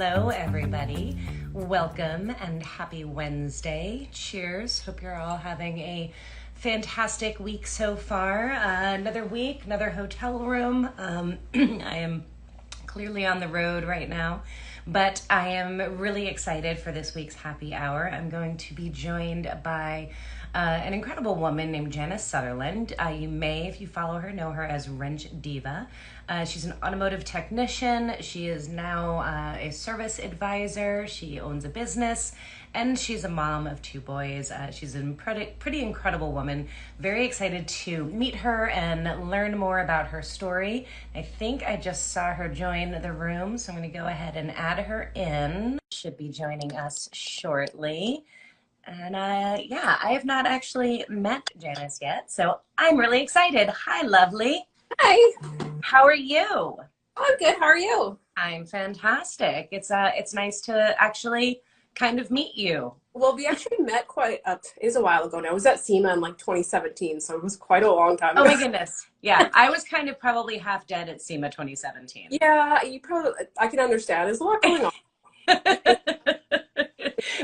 Hello, everybody. Welcome and happy Wednesday. Cheers. Hope you're all having a fantastic week so far. Another week, another hotel room. I am clearly on the road right now, but I am really excited for this week's happy hour. I'm going to be joined by an incredible woman named Jannice Southerland. You may, if you follow her, know her as Wrench Diva. She's an automotive technician. She is now a service advisor. She owns a business, and she's a mom of two boys. She's a pretty incredible woman. Very excited to meet her and learn more about her story. I think I just saw her join the room, so I'm going to go ahead and add her in. Should be joining us shortly. And yeah, I have not actually met Jannice yet, so I'm really excited. Hi, lovely. Hi. How are you? I'm good. How are you? I'm fantastic. It's nice to actually kind of meet you. Well, we actually met it was a while ago now. I was at SEMA in like 2017, so it was quite a long time Oh ago. my goodness. Yeah, I was kind of probably half dead at SEMA 2017. Yeah, I can understand. There's a lot going on.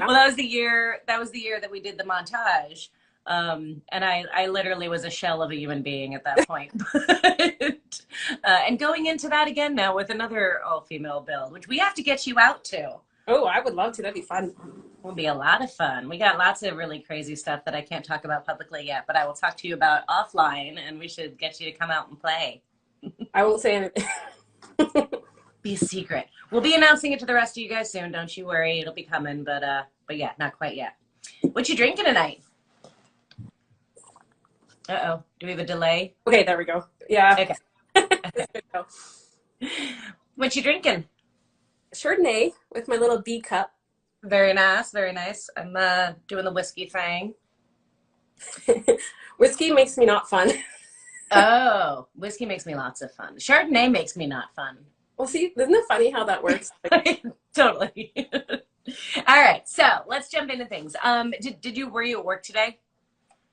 Well, that was the year that we did the montage. And I literally was a shell of a human being at that point. And going into that again now with another all-female build, which we have to get you out to. Oh, I would love to. That'd be fun. Will be a lot of fun. We got lots of really crazy stuff that I can't talk about publicly yet, but I will talk to you about offline, and we should get you to come out and play. I won't say anything. Be a secret. We'll be announcing it to the rest of you guys soon. Don't you worry. It'll be coming, but yeah, not quite yet. What you drinking tonight? Uh-oh. Do we have a delay? Okay, there we go. Yeah. Okay. What you drinking? Chardonnay with my little B cup. Very nice, very nice. I'm doing the whiskey thing. Whiskey makes me not fun. Oh, whiskey makes me lots of fun. Chardonnay makes me not fun. Well, see, isn't it funny how that works? Totally. All right, so let's jump into things. Were you at work today?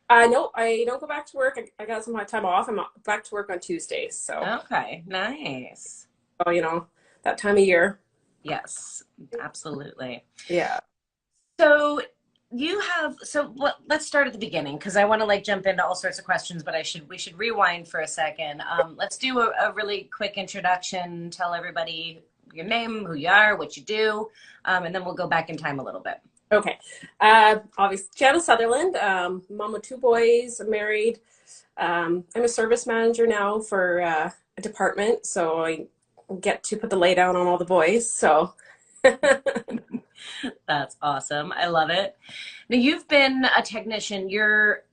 No, I don't go back to work. I got some time off. I'm back to work on Tuesdays. So. Okay, nice. Oh, that time of year. Yes, absolutely. Yeah. So let's start at the beginning, because I want to jump into all sorts of questions, but we should rewind for a second. Let's do a really quick introduction. Tell everybody your name, who you are, what you do, and then we'll go back in time a little bit. Okay. Obviously, Jannice Sutherland, mom of two boys, married. I'm a service manager now for a department, so I get to put the lay down on all the boys. So that's awesome. I love it. Now, you've been a technician. Your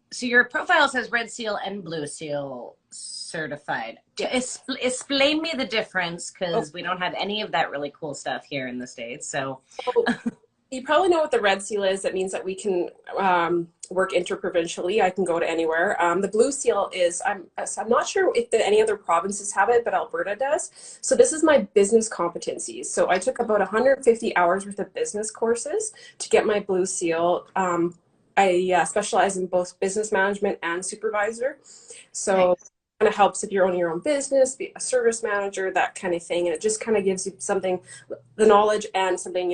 profile says Red Seal and Blue Seal certified. Explain me the difference, because we don't have any of that really cool stuff here in the States. So. You probably know what the Red Seal is. That means that we can work interprovincially. I can go to anywhere. The Blue Seal is, I'm not sure if any other provinces have it, but Alberta does. So this is my business competencies. So I took about 150 hours worth of business courses to get my Blue Seal. I specialize in both business management and supervisor. So nice. Kind of helps if you're owning your own business, be a service manager, that kind of thing. And it just kind of gives you something, the knowledge and something,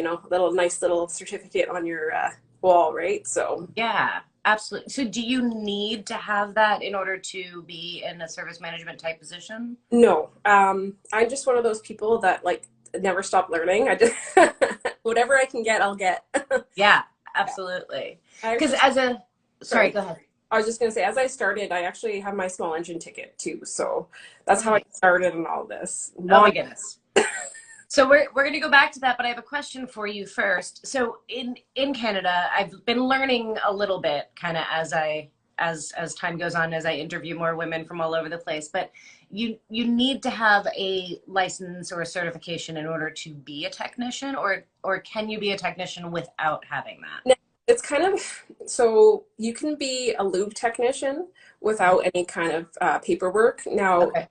nice little certificate on your wall, right? So yeah, absolutely. So do you need to have that in order to be in a service management type position? No, I'm just one of those people that never stop learning. I just whatever I can get, I'll get. Yeah, absolutely. Because sorry, go ahead. I was just going to say, as I started, I actually have my small engine ticket too. So that's how I started in all this. Oh my goodness. So we're going to go back to that, but I have a question for you first. So in Canada, I've been learning a little bit kind of as time goes on, as I interview more women from all over the place, but you need to have a license or a certification in order to be a technician, or can you be a technician without having that? No. It's kind of, so you can be a lube technician without any kind of paperwork. Now, okay.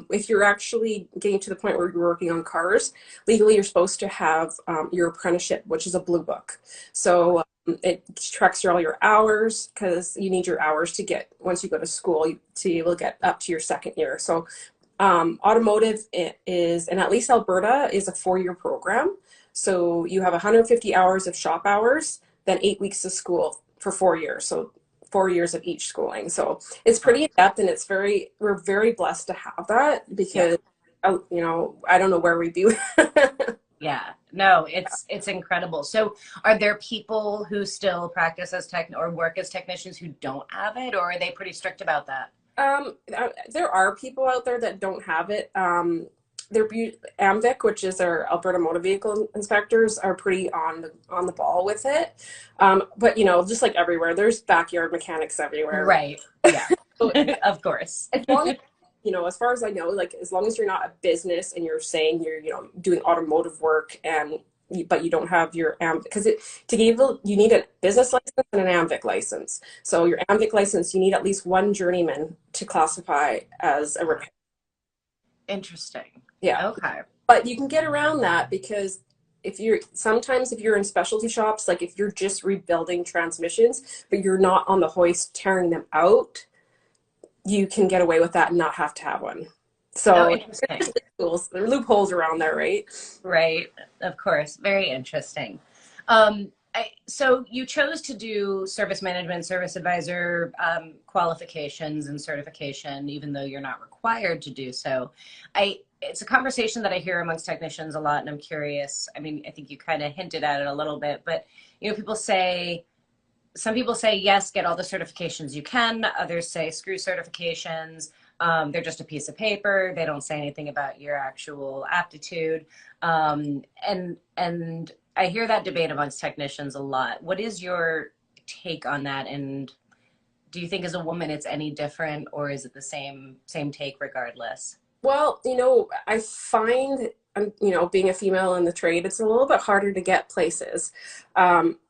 If you're actually getting to the point where you're working on cars, legally you're supposed to have your apprenticeship, which is a blue book. So it tracks all your hours, because you need your hours to get, once you go to school, to be able to get up to your second year. So automotive is, and at least Alberta, is a 4-year program. So you have 150 hours of shop hours, then 8 weeks of school for 4 years. So 4 years of each schooling. So it's pretty in depth, and we're very blessed to have that Yeah. because, I don't know where we'd be. Yeah. No, it's incredible. So are there people who still practice as tech or work as technicians who don't have it, or are they pretty strict about that? There are people out there that don't have it. AMVIC, which is our Alberta Motor Vehicle Inspectors, are pretty on the ball with it. But just like everywhere, there's backyard mechanics everywhere, right? Right. Yeah. So Of course. as long as as far as I know, like as long as you're not a business and you're saying you're doing automotive work but you don't have your because to be able, you need a business license and an AMVIC license. So your AMVIC license, you need at least one journeyman to classify as a repair. Interesting. Yeah. Okay. But you can get around that because if you're in specialty shops, like if you're just rebuilding transmissions, but you're not on the hoist tearing them out, you can get away with that and not have to have one. So Interesting. there are loopholes around there, right? Right. Of course. Very interesting. So you chose to do service management, service advisor qualifications and certification, even though you're not required to do so. It's a conversation that I hear amongst technicians a lot, and I'm curious. I mean, I think you kind of hinted at it a little bit, but some people say, yes, get all the certifications you can. Others say, screw certifications. They're just a piece of paper. They don't say anything about your actual aptitude. And I hear that debate amongst technicians a lot. What is your take on that? And do you think as a woman it's any different, or is it the same take regardless? Well, I find, being a female in the trade, it's a little bit harder to get places.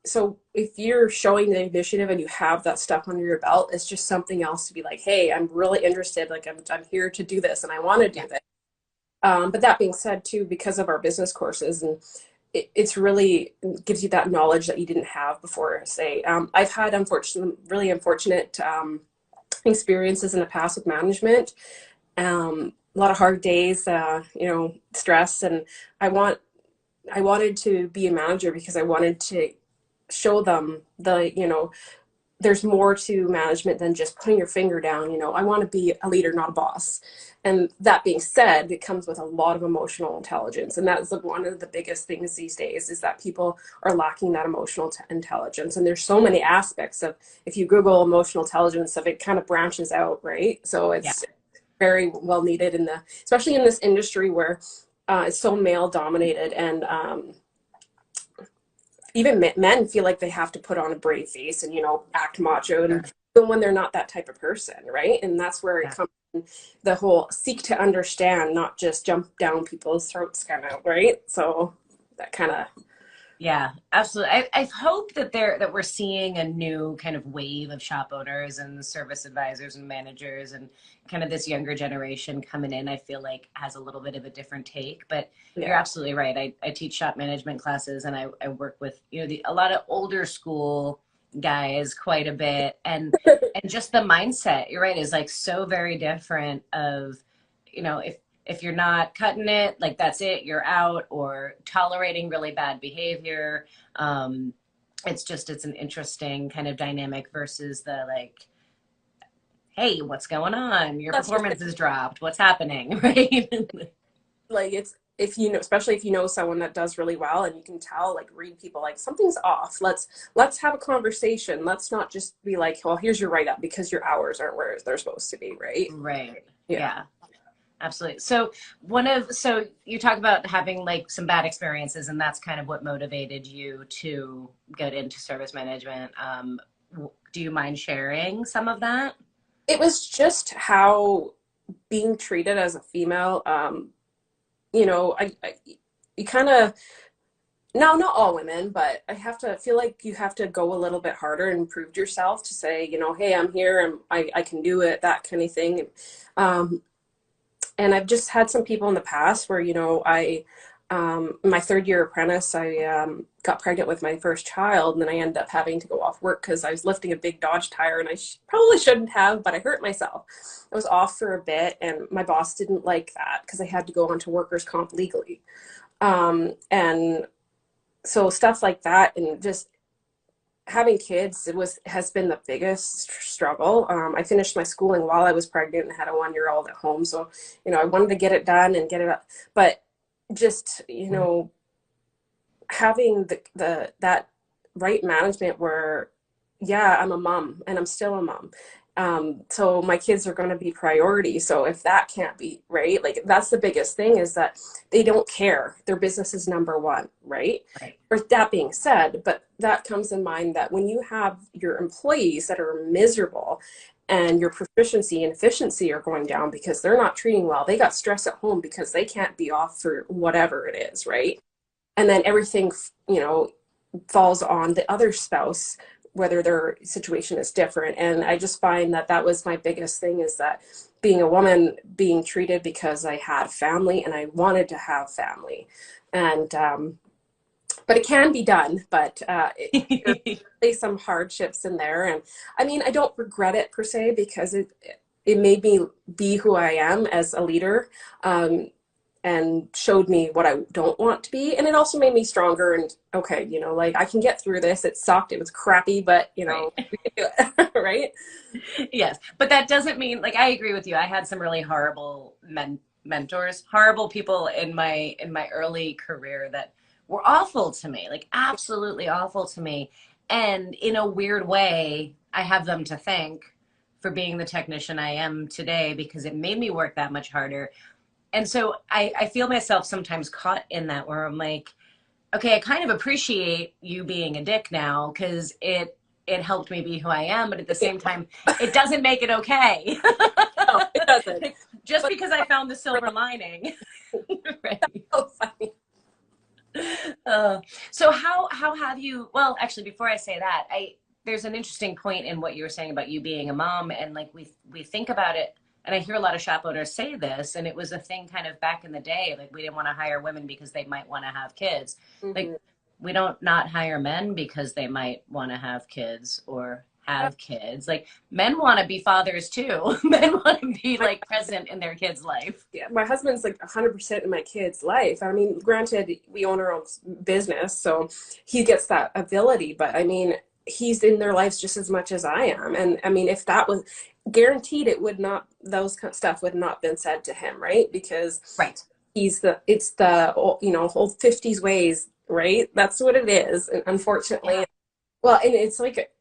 So if you're showing the initiative and you have that stuff under your belt, it's just something else to be like, hey, I'm really interested. Like I'm here to do this and I want to do this. But that being said, too, because of our business courses, and it's really gives you that knowledge that you didn't have before. Say, I've had really unfortunate experiences in the past with management. A lot of hard days, stress, and I wanted to be a manager because I wanted to show them there's more to management than just putting your finger down. I want to be a leader, not a boss. And that being said, it comes with a lot of emotional intelligence. And that's one of the biggest things these days, is that people are lacking that emotional intelligence. And there's so many aspects of, if you Google emotional intelligence, of it kind of branches out, right? So it's very well needed especially in this industry where it's so male dominated, and even men feel like they have to put on a brave face and act macho, and even when they're not that type of person, right? And that's where it comes in, the whole seek to understand, not just jump down people's throats kind of, right? So that kind of. Yeah, absolutely. I hope that we're seeing a new kind of wave of shop owners and service advisors and managers, and kind of this younger generation coming in. I feel like has a little bit of a different take, but you're absolutely right. I teach shop management classes, and I work with a lot of older school guys quite a bit, and just the mindset. You're right, is like so very different. Of if you're not cutting it, like that's it, you're out, or tolerating really bad behavior. It's an interesting kind of dynamic versus the like, hey, what's going on? Your performance has dropped. What's happening? Right. Like especially if you know someone that does really well, and you can tell, like read people, like something's off. Let's have a conversation. Let's not just be like, well, here's your write-up because your hours aren't where they're supposed to be, right? Right. Yeah. Absolutely. So you talk about having like some bad experiences, and that's kind of what motivated you to get into service management. Do you mind sharing some of that? It was just how being treated as a female, you kind of, no, not all women, but I feel like you have to go a little bit harder and prove yourself to say, hey, I'm here and I can do it, that kind of thing. And I've just had some people in the past where, my third year apprentice, I got pregnant with my first child, and then I ended up having to go off work because I was lifting a big Dodge tire, and I probably shouldn't have, but I hurt myself. I was off for a bit, and my boss didn't like that because I had to go onto workers' comp legally. And so stuff like that, and just having kids, has been the biggest struggle. I finished my schooling while I was pregnant and had a 1 year old at home. So, I wanted to get it done and get it up, but just, having that right management where, yeah, I'm a mom and I'm still a mom. So my kids are going to be priority. So if that can't be right, like that's the biggest thing, is that they don't care. Their business is number one, right? Right. Or that being said, but that comes in mind that when you have your employees that are miserable and your proficiency and efficiency are going down because they're not treating well, they got stress at home because they can't be off for whatever it is, right? And then everything, falls on the other spouse, whether their situation is different. And I just find that that was my biggest thing, is that being a woman, being treated because I had family and I wanted to have family. And, but it can be done, but there's really some hardships in there. And I mean, I don't regret it per se, because it made me be who I am as a leader. And showed me what I don't want to be. And it also made me stronger, and okay, like I can get through this. It sucked. It was crappy, but Right. we can do it. Right? Yes, but that doesn't mean, like, I agree with you. I had some really horrible mentors, horrible people in my early career that were awful to me, like absolutely awful to me. And in a weird way, I have them to thank for being the technician I am today, because it made me work that much harder. And so I feel myself sometimes caught in that, where I'm like, okay, I kind of appreciate you being a dick now, because it helped me be who I am, but at the Yeah. same time, it doesn't make it okay. No, it doesn't. Just But because I found the silver lining. Right. so funny. Uh, so how have you, well, actually, before I say that, there's an interesting point in what you were saying about you being a mom, and like we think about it, and I hear a lot of shop owners say this, and it was a thing kind of back in the day, like we didn't want to hire women because they might want to have kids. Mm-hmm. Like, we don't not hire men because they might want to have kids or have kids. Like, men want to be fathers too. Men want to be like present in their kids' life. Yeah, my husband's like 100% in my kid's life. I mean, granted, we own our own business, so he gets that ability, but I mean, he's in their lives just as much as I am. And I mean, if that was guaranteed, it would not, those kind of stuff would not been said to him, right? Because Right. it's the old 50s ways, right? That's what it is. And unfortunately, Yeah. well, and it's like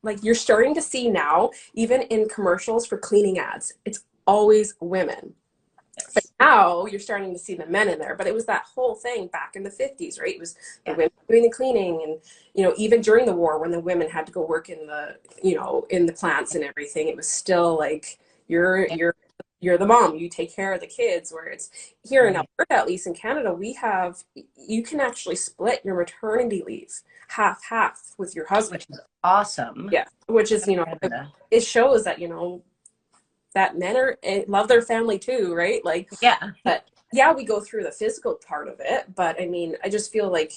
like you're starting to see now, even in commercials for cleaning ads, it's always women. But Yes. now you're starting to see the men in there. But it was that whole thing back in the 50s, right? It was the Yeah. women doing the cleaning, and even during the war, when the women had to go work in the plants and everything, it was still like you're Yeah. you're you're the mom, you take care of the kids. Where it's here in Right. Alberta, at least in Canada, you can actually split your maternity leave half with your husband. Which is awesome. Yeah, which is, Canada. it shows that that men love their family too, right? Like, Yeah. but yeah, we go through the physical part of it, but I mean, I just feel like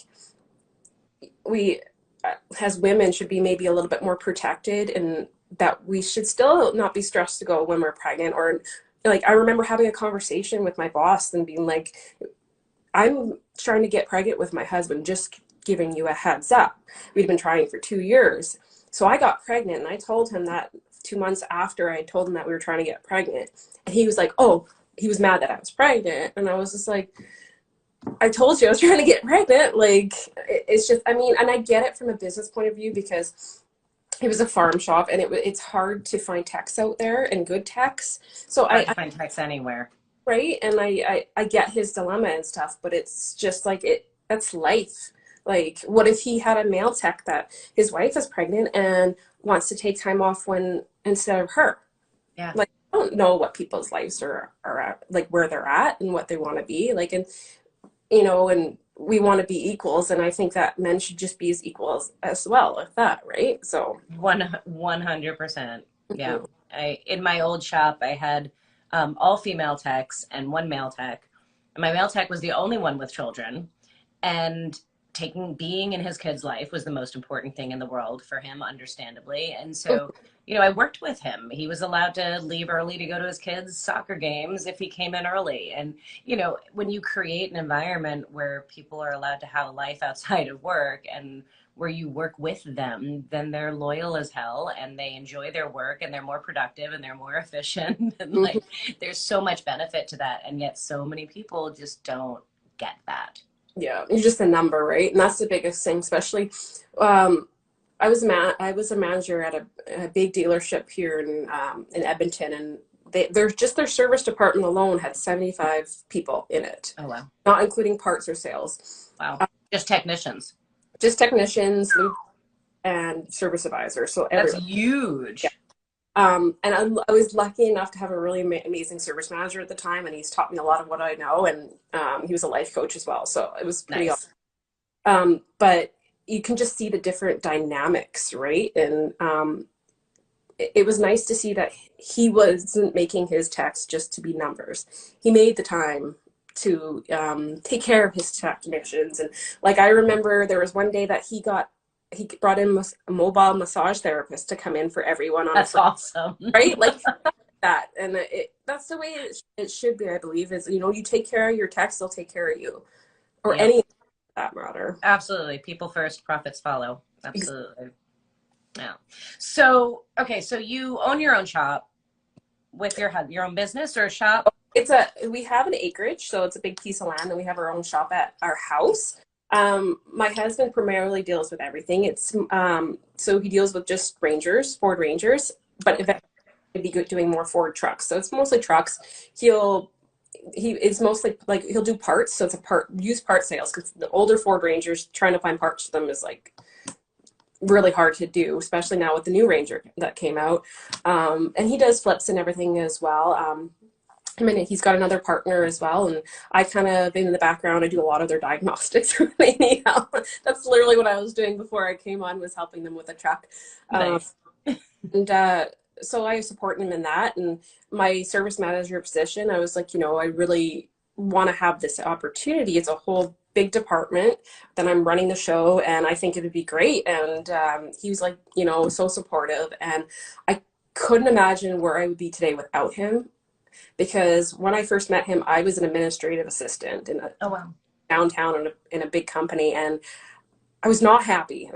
we, as women, should be maybe a little bit more protected, and that we should still not be stressed to go when we're pregnant. Or like, I remember having a conversation with my boss and being like, I'm trying to get pregnant with my husband, just giving you a heads up. We'd been trying for 2 years. So I got pregnant, and I told him that 2 months after I told him that we were trying to get pregnant. And he was like, oh, he was mad that I was pregnant. And I was just like, I told you I was trying to get pregnant. Like, it's just, I mean, and I get it from a business point of view, because it was a farm shop, and it's hard to find techs out there, and good techs. So Hard to find techs anywhere. right. And I get his dilemma and stuff, but it's just like, that's life. Like, what if he had a male tech that his wife is pregnant and wants to take time off instead of her? Yeah. Like, I don't know what people's lives are at, like where they're at and what they want to be like. And, and we want to be equals. And I think that men should just be as equals as well with that. Right. So 100%. Yeah. mhm. In my old shop, I had all female techs and one male tech. And my male tech was the only one with children. And being in his kid's life was the most important thing in the world for him, understandably. And so, you know, I worked with him. He was allowed to leave early to go to his kids' soccer games if he came in early. And, you know, when you create an environment where people are allowed to have a life outside of work and where you work with them, then they're loyal as hell and they enjoy their work and they're more productive and they're more efficient. And like, there's so much benefit to that. And yet so many people just don't get that. Yeah, you're just a number, right? And that's the biggest thing, especially. I was a manager at a big dealership here in Edmonton, and their service department alone had 75 people in it. Oh wow! Not including parts or sales. Wow, just technicians. Just technicians and service advisors. So that's everyone. huge. Yeah. And I was lucky enough to have a really amazing service manager at the time, and he's taught me a lot of what I know, and he was a life coach as well, so it was pretty nice. awesome. But you can just see the different dynamics, right? And it was nice to see that he wasn't making his techs just to be numbers. He made the time to take care of his technicians. And like, I remember there was one day that he brought in a mobile massage therapist to come in for everyone on That's awesome. right? Like that. And that's the way it should be, I believe, is, you know, you take care of your techs, they'll take care of you, or any of that matter. Absolutely. People first, profits follow. Absolutely. Yeah. So, okay. So you own your own shop with your own business or a shop? We have an acreage, so it's a big piece of land, and we have our own shop at our house. My husband primarily deals with everything. It's so he deals with just Ford Rangers, but eventually he'd be good doing more Ford trucks. So it's mostly trucks. It's mostly like he'll do parts. So it's used part sales, because the older Ford Rangers, trying to find parts for them is like really hard to do, especially now with the new Ranger that came out. And he does flips and everything as well. I mean, he's got another partner as well, and I kind of in the background, I do a lot of their diagnostics. Anyhow, that's literally what I was doing before I came on, was helping them with a truck. Nice. And so I support him in that. And my service manager position, I was like, you know, I really want to have this opportunity. It's a whole big department, then I'm running the show, and I think it would be great. And he was like, you know, so supportive, and I couldn't imagine where I would be today without him. Because when I first met him, I was an administrative assistant in downtown in a big company, and I was not happy. And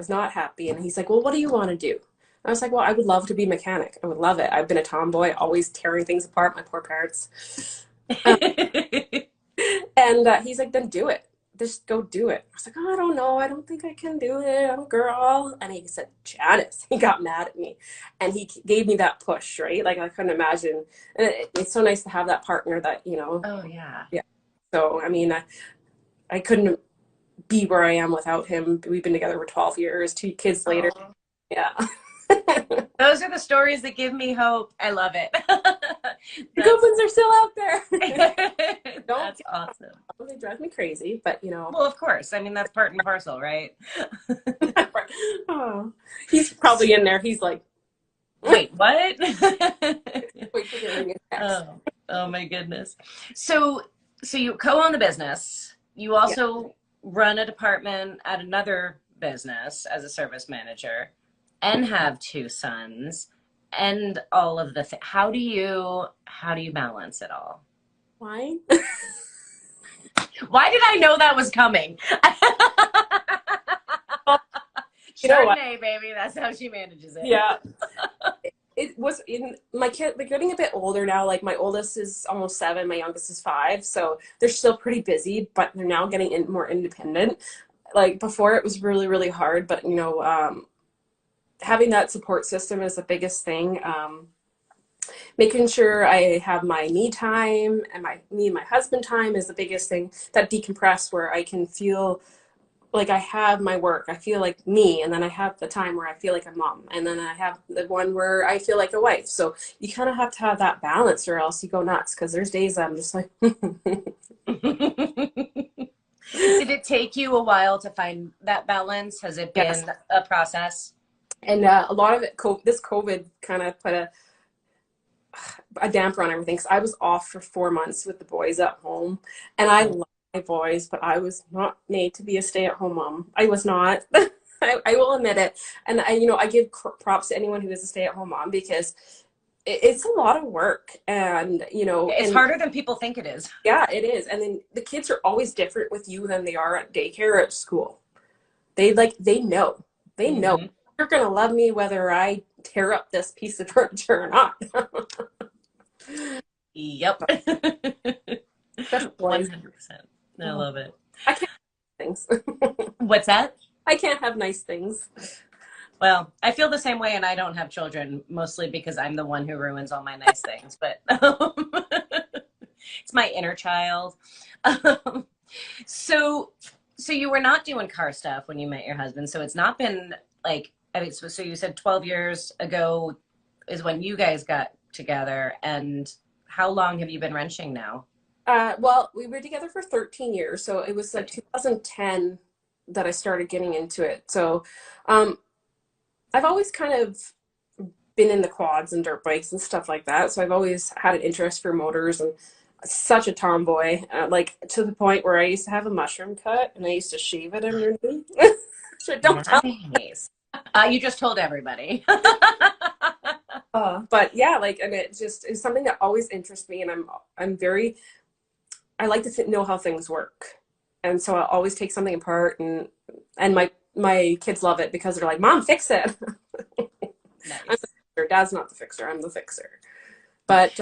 he's like, well, what do you want to do? I was like, well, I would love to be a mechanic. I would love it. I've been a tomboy, always tearing things apart, my poor parents. And he's like, then do it. Just go do it. I was like, oh, I don't know. I don't think I can do it. I'm a girl. And he said, Jannice. He got mad at me. And he gave me that push, right? Like, I couldn't imagine. And it's so nice to have that partner that, you know. Oh, yeah. Yeah. So, I mean, I couldn't be where I am without him. We've been together for 12 years, 2 kids later. Oh. Yeah. Those are the stories that give me hope. I love it. The good ones are still out there. That's awesome. They drive me crazy, but you know. Well, of course. I mean, that's part and parcel, right? Oh, he's probably in there. He's like, wait, what? Wait for the oh my goodness. So you co-own the business. You also run a department at another business as a service manager, and have 2 sons, and all of the how do you balance it all? Why? Why did I know that was coming? You know what? Chardonnay, baby, that's how she manages it. Yeah. It was in my kid, they're getting a bit older now. Like, my oldest is almost 7, my youngest is 5, so they're still pretty busy, but they're now getting more independent. Like, before it was really, really hard, but you know, having that support system is the biggest thing. Making sure I have my me time and me and my husband time is the biggest thing. That decompress where I can feel like I have my work, I feel like me, and then I have the time where I feel like a mom, and then I have the one where I feel like a wife. So you kind of have to have that balance, or else you go nuts, because there's days I'm just like Did it take you a while to find that balance? Has it been a process? And a lot of it, this COVID kind of put a damper on everything, because I was off for 4 months with the boys at home, and I my boys, but I was not made to be a stay-at-home mom. I was not. I will admit it. And I give props to anyone who is a stay-at-home mom because it's a lot of work, and It's harder than people think it is. yeah, it is. And then the kids are always different with you than they are at daycare or at school. They know you're gonna love me whether I tear up this piece of furniture or not. Yep. That's 100%. I love it. I can't have things. What's that? I can't have nice things. Well, I feel the same way, and I don't have children, mostly because I'm the one who ruins all my nice things. But it's my inner child. So you were not doing car stuff when you met your husband. So it's not been like, I mean, so you said 12 years ago is when you guys got together. And how long have you been wrenching now? Well, we were together for 13 years. So it was like 2010 that I started getting into it. So, I've always kind of been in the quads and dirt bikes and stuff like that. So I've always had an interest for motors and such a tomboy, like to the point where I used to have a mushroom cut and I used to shave it underneath. So don't tell me. You just told everybody. But yeah, like, and it just is something that always interests me. And I like to know how things work. And so I'll always take something apart, and my kids love it because they're like, Mom, fix it. Nice. I'm the fixer. Dad's not the fixer. I'm the fixer. But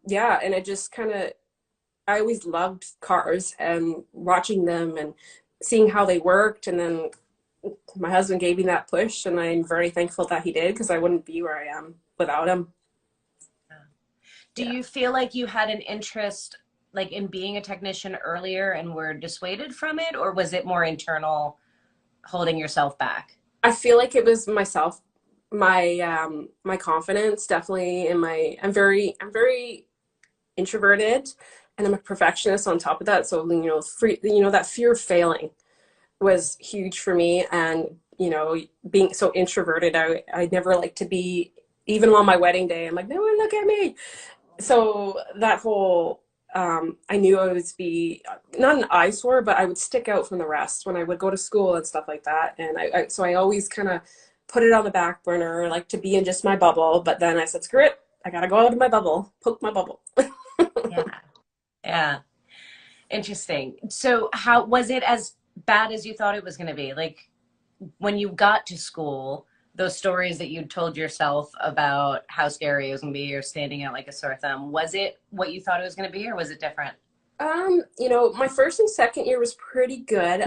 yeah, and it just kind of, I always loved cars and watching them and seeing how they worked. And then my husband gave me that push, and I'm very thankful that he did, because I wouldn't be where I am without him. Do you feel like you had an interest like in being a technician earlier and were dissuaded from it, or was it more internal, holding yourself back? I feel like it was myself, my confidence, definitely, and I'm very introverted, and I'm a perfectionist on top of that. So that fear of failing was huge for me, and being so introverted, I never like to be, even on my wedding day, I'm like, no one look at me. So that whole I knew I would be not an eyesore, but I would stick out from the rest when I would go to school and stuff like that. And so I always kind of put it on the back burner, like to be in just my bubble. But then I said, screw it, I gotta go out of my bubble, poke my bubble. Yeah. Interesting. So how was it as bad as you thought it was going to be? Like when you got to school, those stories that you told yourself about how scary it was going to be or standing out like a sore thumb, was it what you thought it was going to be, or was it different? My first and second year was pretty good.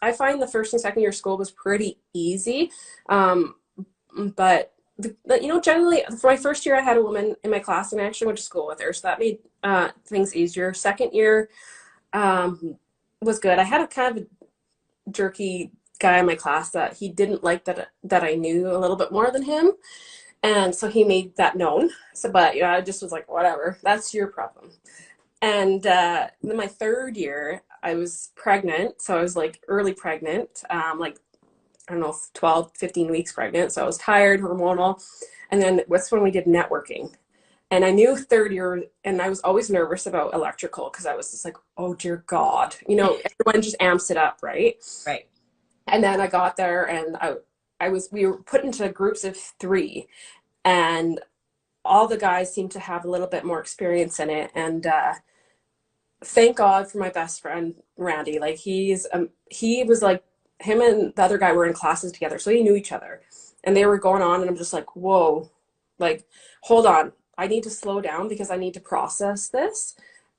I find the first and second year of school was pretty easy. But generally for my first year, I had a woman in my class and I actually went to school with her. So that made things easier. Second year was good. I had a kind of a jerky guy in my class that he didn't like that I knew a little bit more than him. And so he made that known. So, but I just was like, whatever, that's your problem. And then my third year, I was pregnant. So I was like early pregnant, like, I don't know, 12, 15 weeks pregnant. So I was tired, hormonal. And then that's when we did networking. And I knew third year, and I was always nervous about electrical because I was just like, oh, dear God. Everyone just amps it up, right? Right. And then I got there, and we were put into groups of 3. And all the guys seemed to have a little bit more experience in it. And thank God for my best friend, Randy. Like he was like, him and the other guy were in classes together. So they knew each other, and they were going on. And I'm just like, whoa, like, hold on. I need to slow down because I need to process this.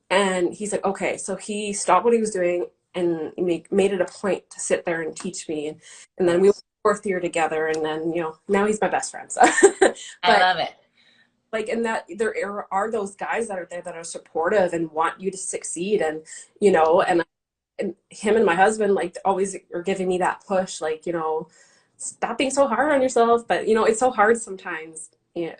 And he's like, okay. So he stopped what he was doing and made it a point to sit there and teach me. And then we went fourth year together. And then, now he's my best friend. So. I love it. Like, and that there are those guys that are there that are supportive and want you to succeed. And, and him and my husband, like, always are giving me that push, like, stop being so hard on yourself. But, it's so hard sometimes. Yeah.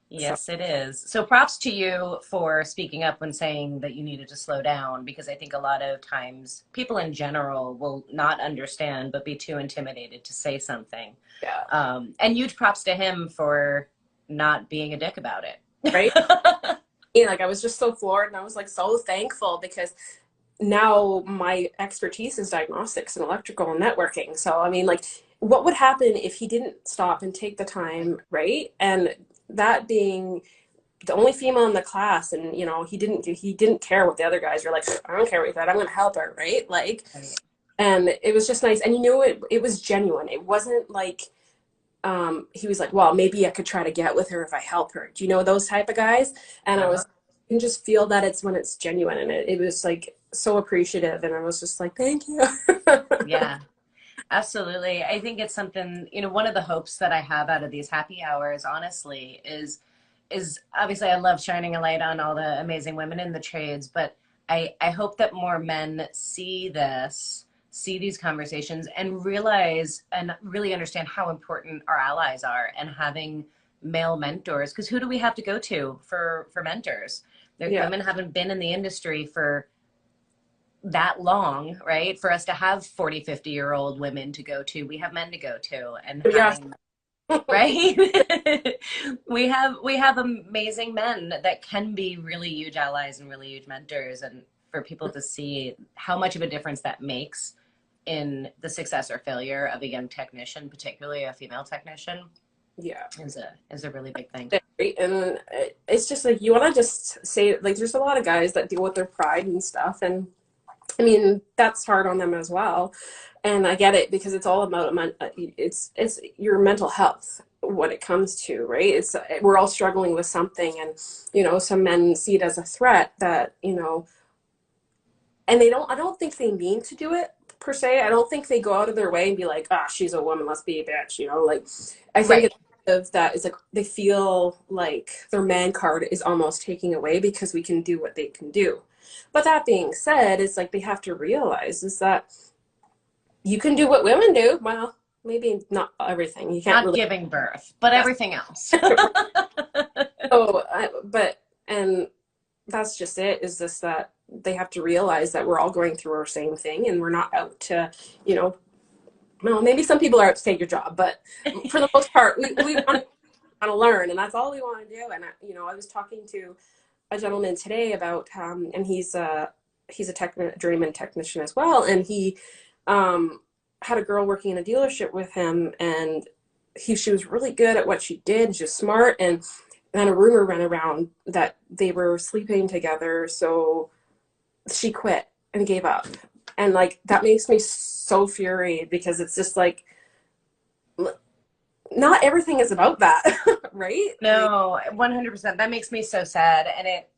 Yes, it is. So props to you for speaking up when saying that you needed to slow down, because I think a lot of times people in general will not understand, but be too intimidated to say something. Yeah. And huge props to him for not being a dick about it. Right. Like, I was just so floored, and I was like so thankful because now my expertise is diagnostics and electrical and networking. So, I mean, like, what would happen if he didn't stop and take the time, right? And that being the only female in the class, and he didn't care what the other guys were like. I don't care what you thought. I'm going to help her, right? Like, Right. and it was just nice. And it was genuine. It wasn't like he was like, well, maybe I could try to get with her if I help her. Do you know those type of guys? And I Uh-huh. was, you can just feel that it's when it's genuine, and it was like so appreciative. And I was just like, thank you. Yeah. Absolutely. I think it's something, one of the hopes that I have out of these happy hours, honestly, is obviously I love shining a light on all the amazing women in the trades, but I hope that more men see these conversations and realize and really understand how important our allies are and having male mentors. Because who do we have to go to for mentors? Yeah. Women haven't been in the industry for that long, right? For us to have 40, 50-year-old women to go to, we have men to go to, and Yeah. having, right? we have amazing men that can be really huge allies and really huge mentors, and for people to see how much of a difference that makes in the success or failure of a young technician, particularly a female technician, Yeah. is a really big thing. Right. And it's just like, you want to just say, like, there's a lot of guys that deal with their pride and stuff. And I mean, that's hard on them as well. And I get it, because it's all about it's your mental health what it comes to, right? It's we're all struggling with something, and some men see it as a threat that, and I don't think they mean to do it per se. I don't think they go out of their way and be like, ah, she's a woman, let's be a bitch, like, I think Right. it's of that is like they feel like their man card is almost taking away because we can do what they can do. But that being said, it's like they have to realize is that you can do what women do. Well, maybe not everything. You can't Not really. giving birth, but everything else. But and that's just it. Is this that they have to realize that we're all going through our same thing, and we're not out to, you know. Well, maybe some people are out to take your job, but for the most part, we want to learn, and that's all we want to do. And I was talking to a gentleman today about, and he's a journeyman technician as well, and he had a girl working in a dealership with him, and she was really good at what she did. She was smart, and then a rumor ran around that they were sleeping together, so she quit and gave up. And like that makes me so furious, because it's just like not everything is about that. Right? No, 100%. That makes me so sad. And it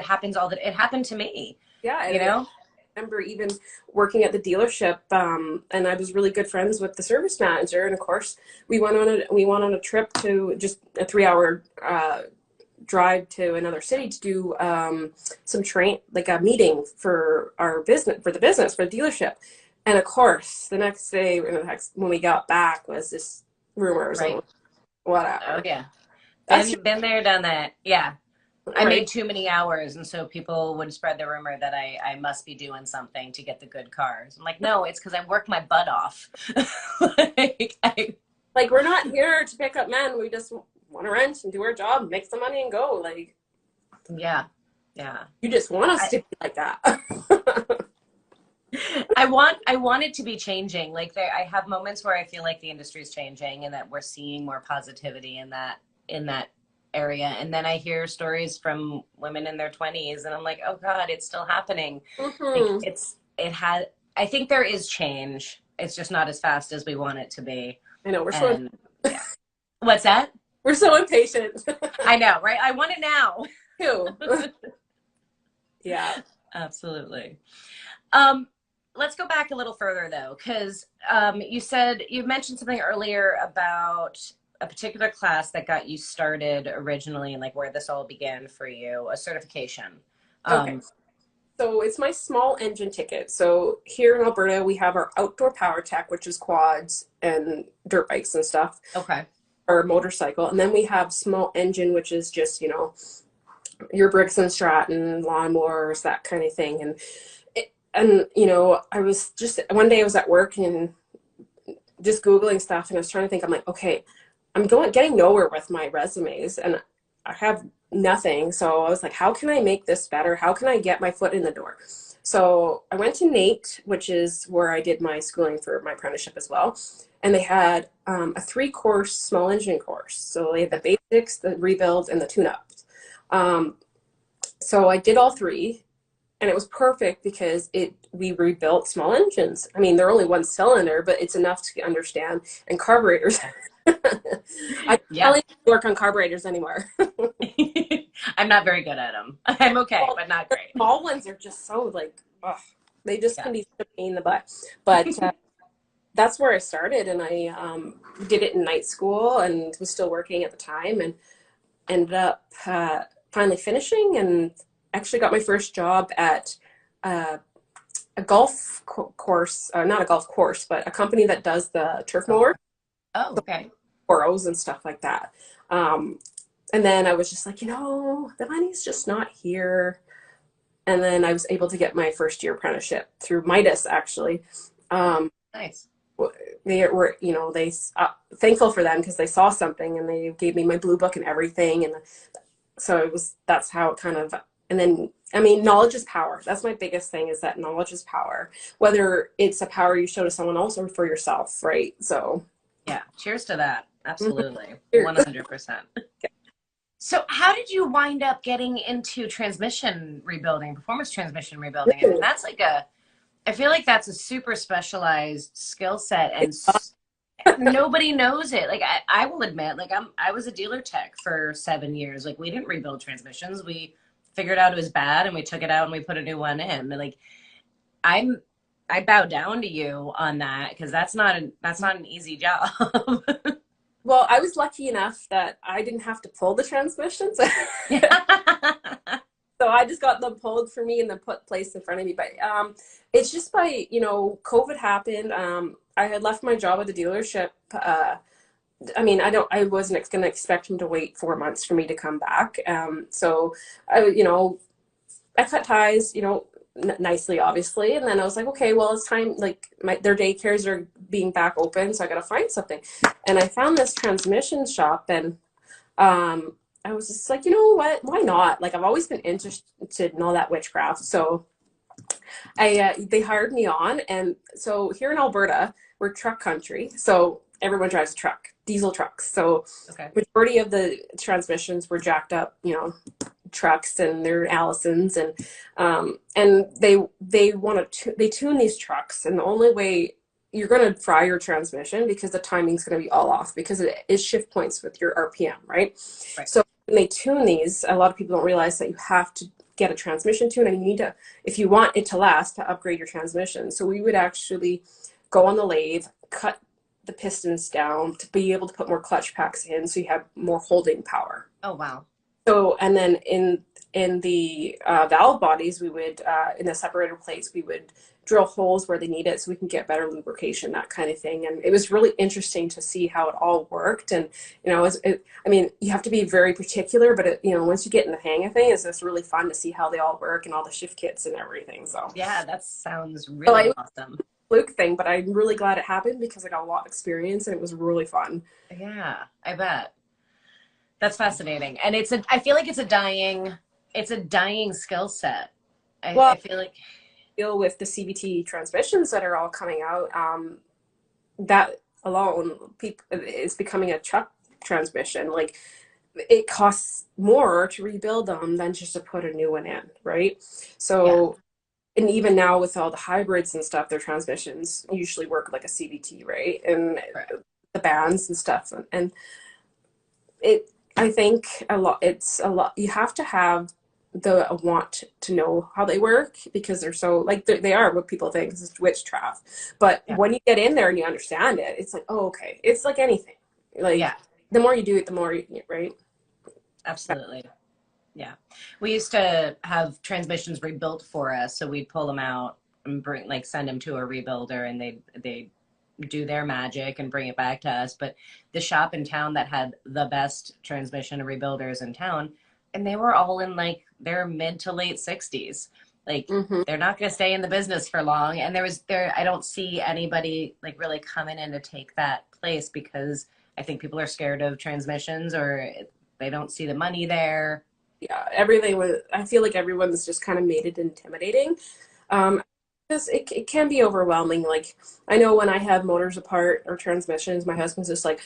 happens it happened to me, Yeah, you know? I remember even working at the dealership, and I was really good friends with the service manager. And of course, we went on a trip to just a 3-hour drive to another city to do some like a meeting for our business, for the dealership. And of course, the next day, when we got back, was this rumors Right. and whatever. Oh, yeah. That's Been there, done that. Yeah. I right. made too many hours, and so people would spread the rumor that I must be doing something to get the good cars. I'm like, no, it's because I worked my butt off. Like, we're not here to pick up men. We just want to rent and do our job, make some money, and go. Like, Yeah, yeah. you just want us to be like that. I want it to be changing. Like I have moments where I feel like the industry is changing and that we're seeing more positivity in that area. And then I hear stories from women in their 20s, and I'm like, oh God, it's still happening. Like Mm-hmm. I think there is change. It's just not as fast as we want it to be. I know, And yeah. What's that? we're so impatient. I know, right? I want it now. Too. Yeah. Absolutely. Let's go back a little further though, because you mentioned something earlier about a particular class that got you started originally, and like where this all began for you, a certification. Okay. So it's my small engine ticket. So here in Alberta, we have our outdoor power tech, which is quads and dirt bikes and stuff, Okay. or motorcycle. And then we have small engine, which is just, your Briggs and Stratton, lawnmowers, that kind of thing. And I was just, one day I was at work and just Googling stuff, and I was trying to think, I'm like, okay, I'm getting nowhere with my resumes, and I have nothing. So I was like, how can I make this better? How can I get my foot in the door? So I went to NATE, which is where I did my schooling for my apprenticeship as well. And they had a 3-course small engine course. So they had the basics, the rebuilds, and the tune-ups. So I did all three, and it was perfect because we rebuilt small engines. I mean, they're only one cylinder, but it's enough to understand. And carburetors. I Yeah. don't work on carburetors anymore. I'm not very good at them. I'm okay, Well, but not the great. small ones are just so like, ugh, they just Yeah. can be such a pain in the butt. But that's where I started, and I did it in night school and was still working at the time, and ended up finally finishing, and actually got my first job at uh, a course, not a golf course, but a company that does the turf mower, Oh, the okay. Boros and stuff like that. Um, and then I was just like, the money's just not here. And then I was able to get my first year apprenticeship through Midas, actually. Um, Nice. they were, they thankful for them because they saw something and they gave me my blue book and everything. And so that's how it kind of, and then, I mean, knowledge is power. That's my biggest thing, is that knowledge is power, whether it's a power you show to someone else or for yourself, right? So Yeah. Cheers to that. Absolutely. cheers. 100%. So how did you wind up getting into transmission rebuilding, performance transmission rebuilding? I mean, that's like I feel like that's a super specialized skill set, and nobody knows it. Like I will admit, like I was a dealer tech for 7 years. Like we didn't rebuild transmissions. We figured out it was bad and we took it out and we put a new one in. And like I'm I bow down to you on that because that's not an easy job. Well, I was lucky enough that I didn't have to pull the transmissions. So I just got them pulled for me and then put placed in front of me. But it's just by, COVID happened. I had left my job at the dealership. I mean, I wasn't going to expect him to wait 4 months for me to come back. So I cut ties, nicely, obviously. And then I was like, okay, well, it's time, like their daycares are being back open. So I got to find something. And I found this transmission shop, and I was just like, you know what, why not? Like, I've always been interested in all that witchcraft. So they hired me on. And so here in Alberta, we're truck country. So everyone drives a truck, diesel trucks. So Okay. majority of the transmissions were jacked up, trucks, and they're Allisons, and they tune these trucks, and the only way you're going to fry your transmission, because the timing's going to be all off, because it is shift points with your RPM, right? Right. So when they tune these, a lot of people don't realize that you have to get a transmission tune, and you need to, if you want it to last, to upgrade your transmission. So we would actually go on the lathe, cut the pistons down to be able to put more clutch packs in, so you have more holding power. Oh, wow. So, and then in the valve bodies, we would, in the separator plates, we would drill holes where they need it so we can get better lubrication, that kind of thing. And it was really interesting to see how it all worked. And, I mean, you have to be very particular, but once you get in the hang of things, it's really fun to see how they all work and all the shift kits and everything. So Yeah, that sounds really awesome. Fluke thing, but I'm really glad it happened because I got a lot of experience and it was really fun. Yeah, I bet. That's fascinating. And I feel like it's a dying skill set. I feel like deal with the CVT transmissions that are all coming out, that alone is becoming a truck transmission. Like, it costs more to rebuild them than just to put a new one in, right? So, and even now with all the hybrids and stuff, their transmissions usually work like a CVT, right? And the bands and stuff, and I think it's a lot. You have to have the want to know how they work, because they're so, like, they are what people think is witchcraft. But when you get in there and you understand it, it's like, oh, okay. It's like anything. Like, the more you do it, the more you, right? Absolutely. Yeah. We used to have transmissions rebuilt for us. So we'd pull them out and send them to a rebuilder, and they do their magic and bring it back to us. But the shop in town that had the best transmission rebuilders in town, and they were all in like their mid to late 60s. Like, they're not going to stay in the business for long. And I don't see anybody like really coming in to take that place, because I think people are scared of transmissions, or they don't see the money there. Yeah, I feel like everyone's just kind of made it intimidating. Because it can be overwhelming. Like, I know when I have motors apart or transmissions, my husband's just like,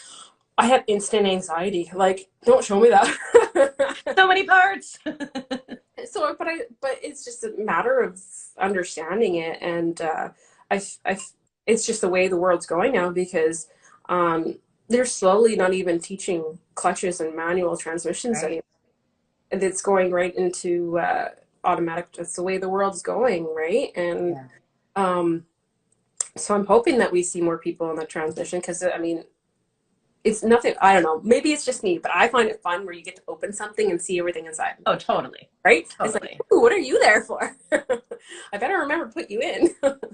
I have instant anxiety. Like, don't show me that. So many parts. So, but it's just a matter of understanding it, and I, it's just the way the world's going now because they're slowly not even teaching clutches and manual transmissions Right. anymore. And it's going right into automatic. That's the way the world's going, right? And Yeah. um, so I'm hoping that we see more people in the transmission because I mean, it's nothing. I don't know. Maybe it's just me, but I find it fun where you get to open something and see everything inside. Oh, totally. Right? It's like, Totally. ooh, what are you there for? I better remember to put you in.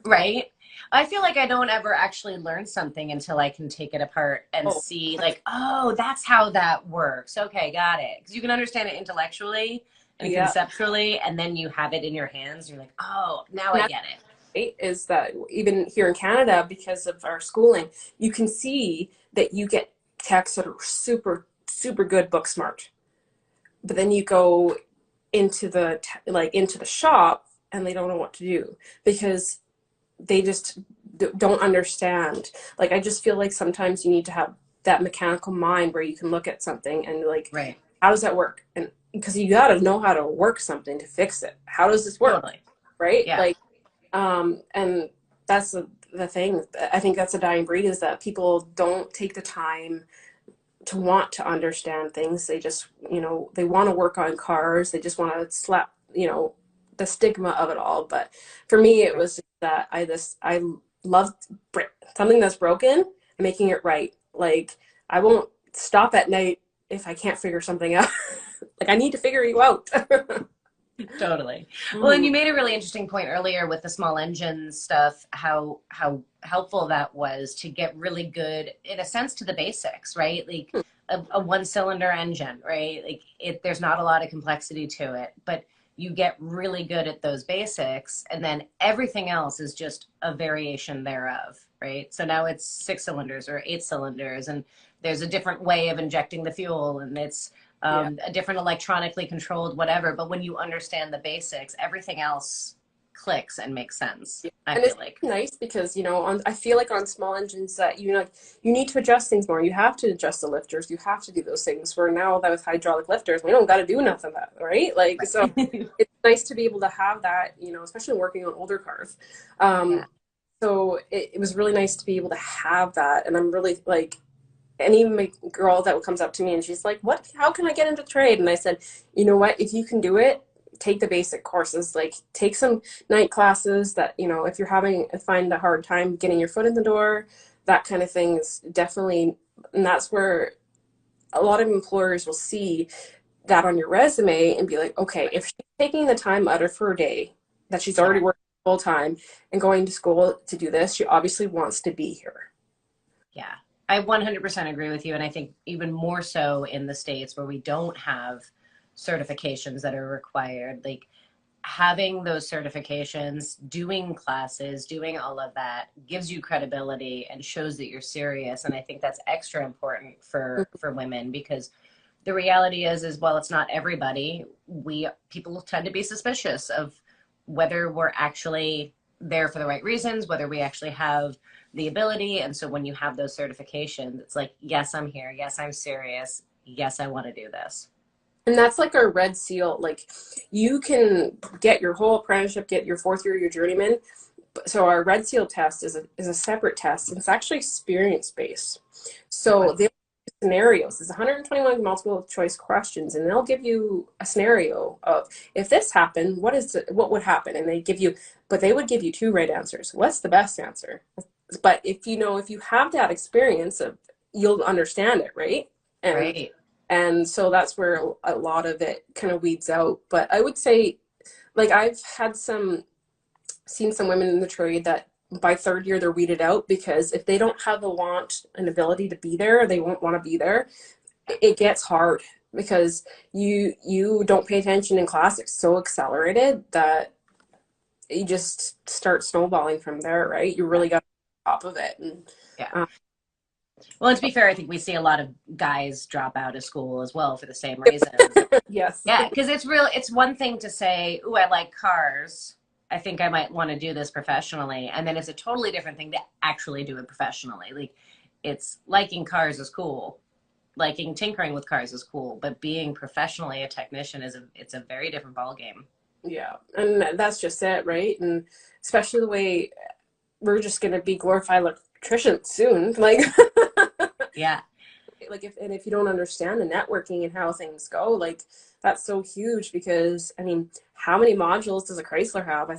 Right. I feel like I don't ever actually learn something until I can take it apart and Oh, see, like, oh, that's how that works. Okay, got it. Because you can understand it intellectually and yeah. conceptually, and then you have it in your hands. You're like, oh, now And I that's get it. great is that even here in Canada, because of our schooling, you can see that you get techs that are super, super good book smart. But then you go into into the shop and they don't know what to do because they just don't understand. Like, I just feel like sometimes you need to have that mechanical mind where you can look at something and like, Right. how does that work? And because you got to know how to work something to fix it. How does this work? Totally. Right? Yeah. Like, and that's the thing. I think that's a dying breed is that people don't take the time to want to understand things. They just, they want to work on cars. They just want to slap, the stigma of it all. But for me, it Right. was just that I love something that's broken and making it right. Like, I won't stop at night if I can't figure something out. Like, I need to figure you out. Totally. Well, and Mm, you made a really interesting point earlier with the small engine stuff, how helpful that was to get really good, in a sense, to the basics, right? Like a one cylinder engine, right? Like there's not a lot of complexity to it, but you get really good at those basics, and then everything else is just a variation thereof, right? So now it's 6 cylinders or 8 cylinders, and there's a different way of injecting the fuel, and it's yeah. a different electronically controlled whatever. But when you understand the basics, everything else clicks and makes sense, Yeah. I And feel it's like. nice because, I feel like on small engines that you need to adjust things more. You have to adjust the lifters. You have to do those things. Where now that with hydraulic lifters, we don't got to do nothing of that, right? Like, so Right. it's nice to be able to have that, especially working on older cars. Yeah. So it was really nice to be able to have that. And I'm really like, any girl that comes up to me and she's like, how can I get into trade? And I said, you know what, if you can do it, take the basic courses, like take some night classes that, if you're find a hard time getting your foot in the door, that kind of thing is definitely, and that's where a lot of employers will see that on your resume and be like, okay, if she's taking the time out of her day that she's already Yeah. working full time and going to school to do this, she obviously wants to be here. Yeah. I 100% agree with you. And I think even more so in the States where we don't have certifications that are required, like having those certifications, doing classes, doing all of that gives you credibility and shows that you're serious. And I think that's extra important for women because the reality is well, it's not everybody. People tend to be suspicious of whether we're actually there for the right reasons, whether we actually have the ability. And so when you have those certifications, it's like, yes, I'm here. Yes, I'm serious. Yes, I want to do this. And that's like our red seal. Like, you can get your whole apprenticeship, get your fourth year, your journeyman. So our red seal test is a separate test. And it's actually experience based. So Wow. they'll give scenarios. It's 121 multiple choice questions, and they'll give you a scenario of if this happened, what would happen? And they would give you two right answers. What's the best answer? But if you have that experience of, you'll understand it, right? And Right. and so that's where a lot of it kind of weeds out. But I would say, like, I've seen some women in the trade that by third year they're weeded out because if they don't have the want and ability to be there, they won't want to be there. It gets hard because you don't pay attention in class. It's so accelerated that you just start snowballing from there, right? You Yeah. really got to be on top of it. And Yeah. um, Well, and to be fair, I think we see a lot of guys drop out of school as well for the same reasons. yes. Yeah, because it's one thing to say, "Ooh, I like cars," I think I might want to do this professionally. And then it's a totally different thing to actually do it professionally. Like, it's liking cars is cool. Liking tinkering with cars is cool, but being professionally a technician it's a very different ballgame. Yeah, and that's just it, right? And especially the way we're just going to be glorified electricians soon. Like, Yeah. like if you don't understand the networking and how things go, like that's so huge because I mean, how many modules does a Chrysler have? I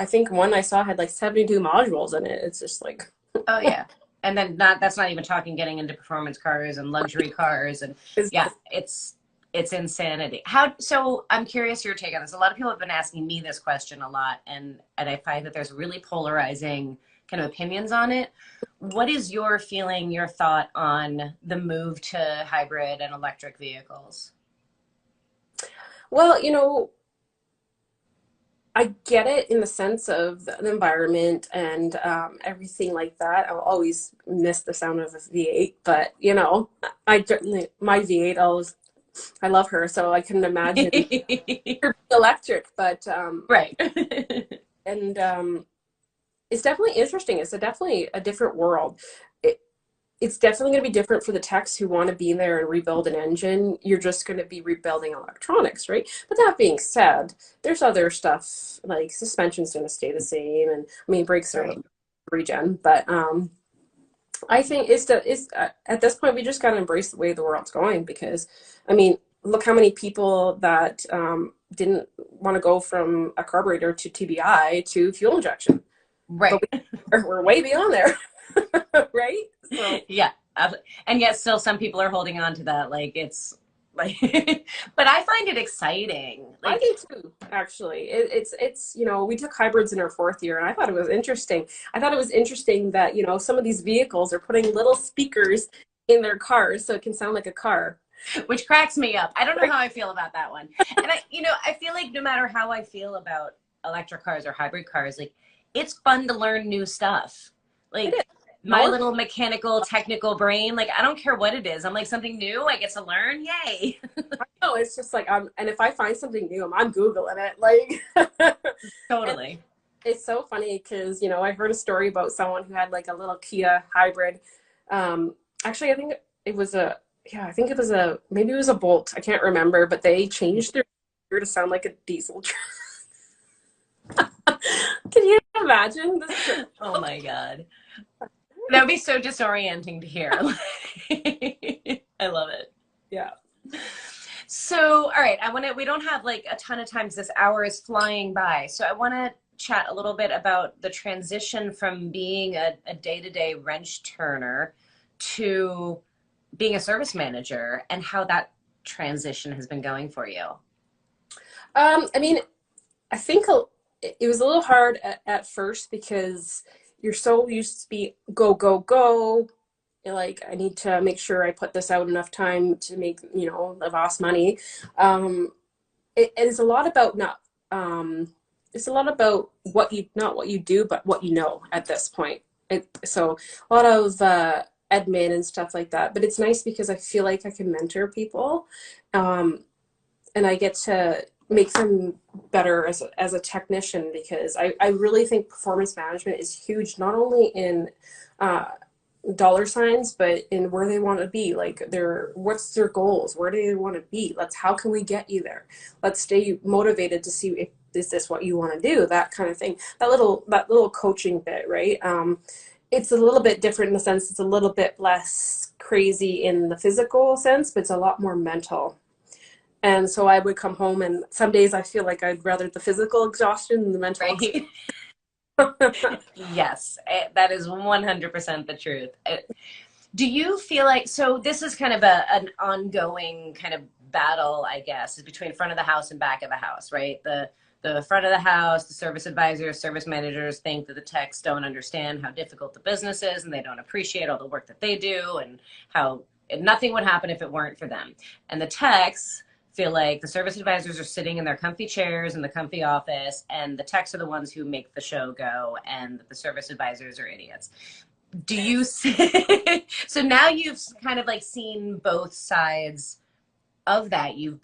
think one I saw had like 72 modules in it. It's just like, Oh yeah. And then that's not even talking getting into performance cars and luxury cars and it's, yeah, it's insanity. So I'm curious your take on this. A lot of people have been asking me this question a lot, and I find that there's really polarizing kind of opinions on it. What is your feeling, your thought on the move to hybrid and electric vehicles? well, I get it in the sense of the environment and everything like that. I'll always miss the sound of a V8, but my V8 always, I love her, so I couldn't imagine her being electric. But Right. and it's definitely interesting. It's definitely a different world. It's definitely going to be different for the techs who want to be in there and rebuild an engine. You're just going to be rebuilding electronics, right? But that being said, there's other stuff like suspension's going to stay the same, and I mean brakes are Right. regen. But I think at this point we just got to embrace the way the world's going because I mean look how many people that didn't want to go from a carburetor to TBI to fuel injection, but Right. we're way beyond there, right? So. Yeah. And yet still some people are holding on to that. Like it's like, but I find it exciting. I Like, do too, actually. It's we took hybrids in our fourth year, and I thought it was interesting. I thought it was interesting that some of these vehicles are putting little speakers in their cars so it can sound like a car. which cracks me up. I don't know how I feel about that one. And I feel like no matter how I feel about electric cars or hybrid cars, like it's fun to learn new stuff. It Like is. my little mechanical, technical brain, like I don't care what it is. I'm like something new I get to learn. Yay. No, it's just like and if I find something new, I'm Googling it. Like, Totally. it's so funny because I heard a story about someone who had like a little Kia hybrid. Actually, I think it was a I think it was maybe it was a Bolt. I can't remember, but they changed their to sound like a diesel truck. Can you imagine this? Oh my God. That would be so disorienting to hear. I love it. Yeah. So, all right, we don't have like a ton of time. This hour is flying by. So I want to chat a little bit about the transition from being a day-to-day wrench turner to being a service manager and how that transition has been going for you. I mean, I think it was a little hard at first because you're so used to be go, go, go. You're like, I need to make sure I put this out enough time to make, the boss money. It's a lot about it's a lot about not what you do, but what you know at this point. So a lot of admin and stuff like that. But it's nice because I feel like I can mentor people, and I get to make them better as a technician because I really think performance management is huge, not only in dollar signs, but in where they want to be. Like what's their goals? Where do they want to be? How can we get you there? Let's stay motivated to see if is this what you want to do? That kind of thing. That little coaching bit, right? It's a little bit different in the sense it's a little bit less crazy in the physical sense, but it's a lot more mental. And so I would come home and some days I feel like I'd rather the physical exhaustion than the mental. Right. Yes, that is 100% the truth. Do you feel like, so this is kind of an ongoing kind of battle, I guess, is between front of the house and back of the house, right? The front of the house, the service advisors, service managers think that the techs don't understand how difficult the business is and they don't appreciate all the work that they do and how nothing would happen if it weren't for them. And the techs feel like the service advisors are sitting in their comfy chairs in the comfy office and the techs are the ones who make the show go and the service advisors are idiots. Do you see? So now you've kind of like seen both sides of that, you've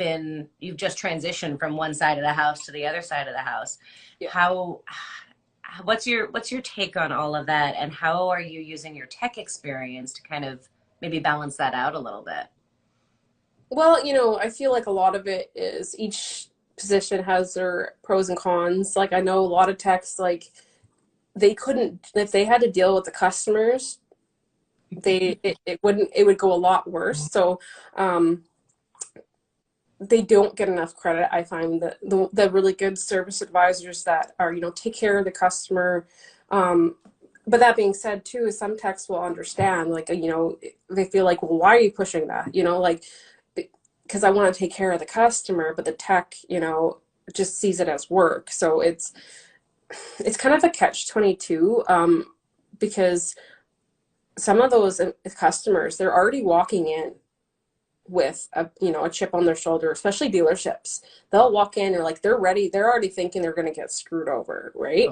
just transitioned from one side of the house to the other side of the house. Yeah. How what's your take on all of that, and how are you using your tech experience to kind of maybe balance that out a little bit? Well, I feel like a lot of it is each position has their pros and cons. Like I know a lot of techs, like they couldn't, if they had to deal with the customers, it would go a lot worse. So um, they don't get enough credit. I find that the really good service advisors that are, take care of the customer. Um, but that being said, too, is some techs will understand, like, they feel like, well, why are you pushing that? Like, because I want to take care of the customer, but the tech, just sees it as work. So it's kind of a catch-22, because some of those customers, they're already walking in with a chip on their shoulder, especially dealerships. They'll walk in and like they're ready, they're already thinking they're going to get screwed over, right?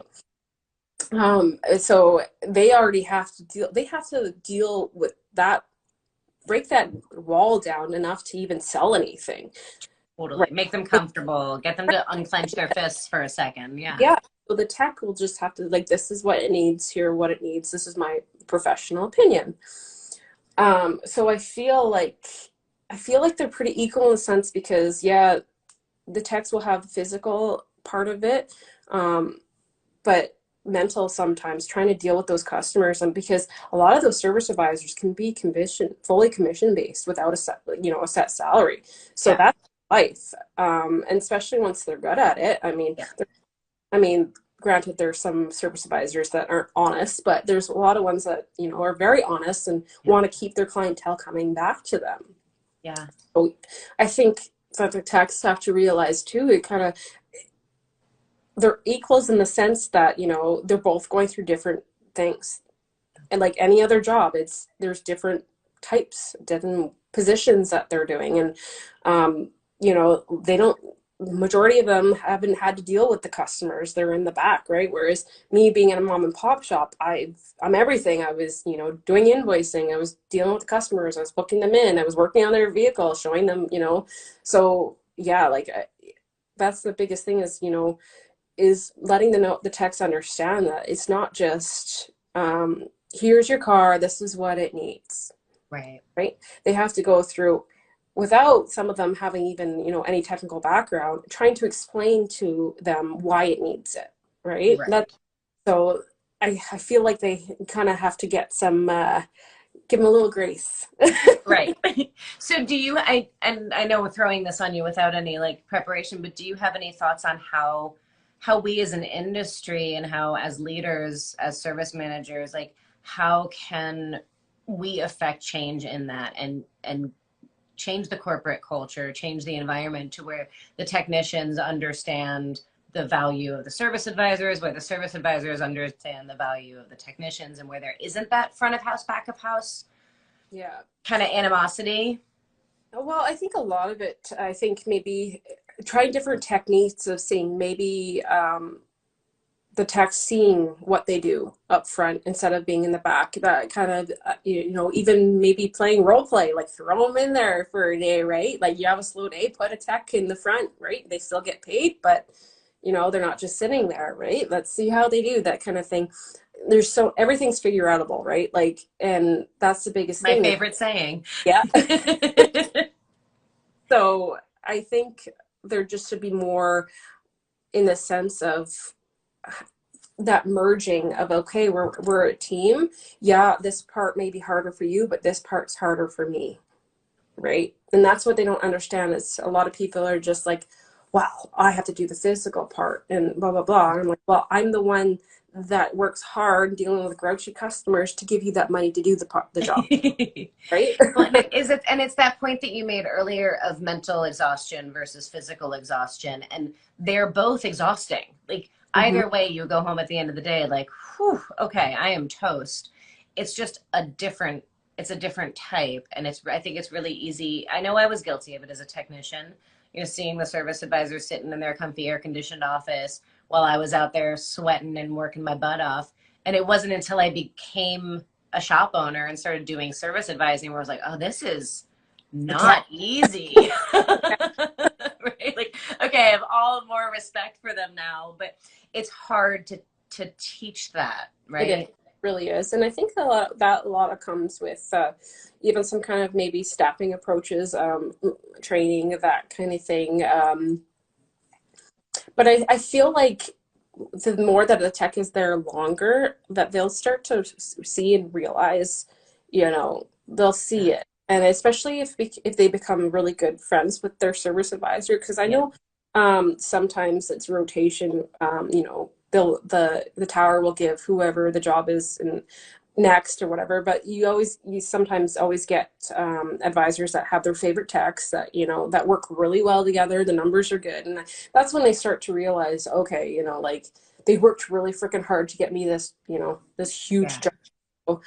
So they already have to deal with that, break that wall down enough to even sell anything. Totally. Right. Make them comfortable, get them to unclench their fists for a second. Yeah. Yeah. So the tech will just have to, like, this is what it needs, here what it needs, this is my professional opinion. So I feel like they're pretty equal in a sense because, yeah, the techs will have the physical part of it, but mental sometimes, trying to deal with those customers, and because a lot of those service advisors can be fully commission based without a set salary. So Yeah. that's life, and especially once they're good at it. Yeah. I mean, granted, there's some service advisors that aren't honest, but there's a lot of ones that are very honest and want to keep their clientele coming back to them. Yeah. So I think that the techs have to realize too, they're equals in the sense that, they're both going through different things. And like any other job, there's different types, different positions that they're doing. And, they don't, majority of them haven't had to deal with the customers. They're in the back, right? Whereas me being in a mom and pop shop, I'm everything. I was, doing invoicing. I was dealing with the customers. I was booking them in. I was working on their vehicle, showing them, so yeah, like that's the biggest thing is letting the techs understand that it's not just, here's your car, this is what it needs. Right. Right? They have to go through, without some of them having even, any technical background, trying to explain to them why it needs it. Right? Right. So I feel like they kind of have to get some, give them a little grace. Right. So I know we're throwing this on you without any like preparation, but do you have any thoughts on how we as an industry and how as leaders, as service managers, like how can we affect change in that and change the corporate culture, change the environment to where the technicians understand the value of the service advisors, where the service advisors understand the value of the technicians, and where there isn't that front of house, back of house Yeah. kind of animosity? Well, I think a lot of it, I think maybe trying different techniques of seeing maybe, the tech seeing what they do up front instead of being in the back. That kind of, even maybe playing role play, like throw them in there for a day, right? Like you have a slow day, put a tech in the front, right? They still get paid, but they're not just sitting there, right? Let's see how they do, that kind of thing. Everything's figure outable, right? Like, and that's the biggest My thing. favorite saying. Yeah. So I think there just should be more in the sense of that merging of, okay, we're a team. Yeah, this part may be harder for you, but this part's harder for me, right? And that's what they don't understand, is a lot of people are just like, wow, I have to do the physical part and blah blah blah. And I'm like, well, I'm the one that works hard dealing with grouchy customers to give you that money to do the job, right? Well, and it's that point that you made earlier of mental exhaustion versus physical exhaustion, and they're both exhausting. Like either way, you go home at the end of the day like, whew, okay, I am toast. It's just it's a different type, and I think it's really easy. I know I was guilty of it as a technician, seeing the service advisor sitting in their comfy air conditioned office while I was out there sweating and working my butt off. And it wasn't until I became a shop owner and started doing service advising where I was like, oh, this is not easy. Right? Like, okay, I have all more respect for them now, but it's hard to teach that, It is, right? it really is, and I think a lot of comes with even some kind of maybe staffing approaches, training, that kind of thing. But I feel like the more that the tech is there longer, that they'll start to see and realize, they'll see Yeah. it. And especially if they become really good friends with their service advisor, because I Yeah. know sometimes it's rotation. The tower will give whoever the job is and next or whatever, but you sometimes always get advisors that have their favorite techs that that work really well together. The numbers are good, and that's when they start to realize, okay, like they worked really freaking hard to get me this, this huge Yeah. job. So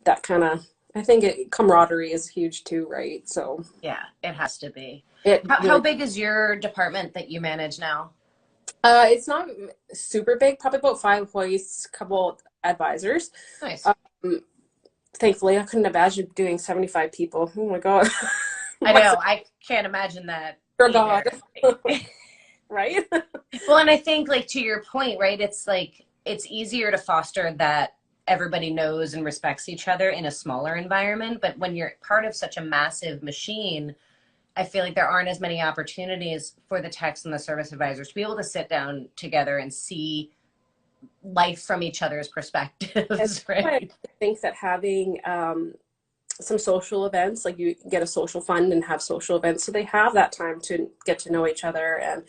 that kind of, I think camaraderie is huge too, right? So Yeah, it has to be. it How really, big is your department that you manage now? it's not super big, probably about 5 hoists, couple advisors. Nice. Um, Thankfully, I couldn't imagine doing 75 people. Oh my God. I What's know. it I can't imagine that for God? either. Right? Well, and I think, like, to your point, right? It's like it's easier to foster that everybody knows and respects each other in a smaller environment. But when you're part of such a massive machine, I feel like there aren't as many opportunities for the techs and the service advisors to be able to sit down together and see life from each other's And perspectives, I right? think that having some social events, like you get a social fund and have social events, so they have that time to get to know each other, and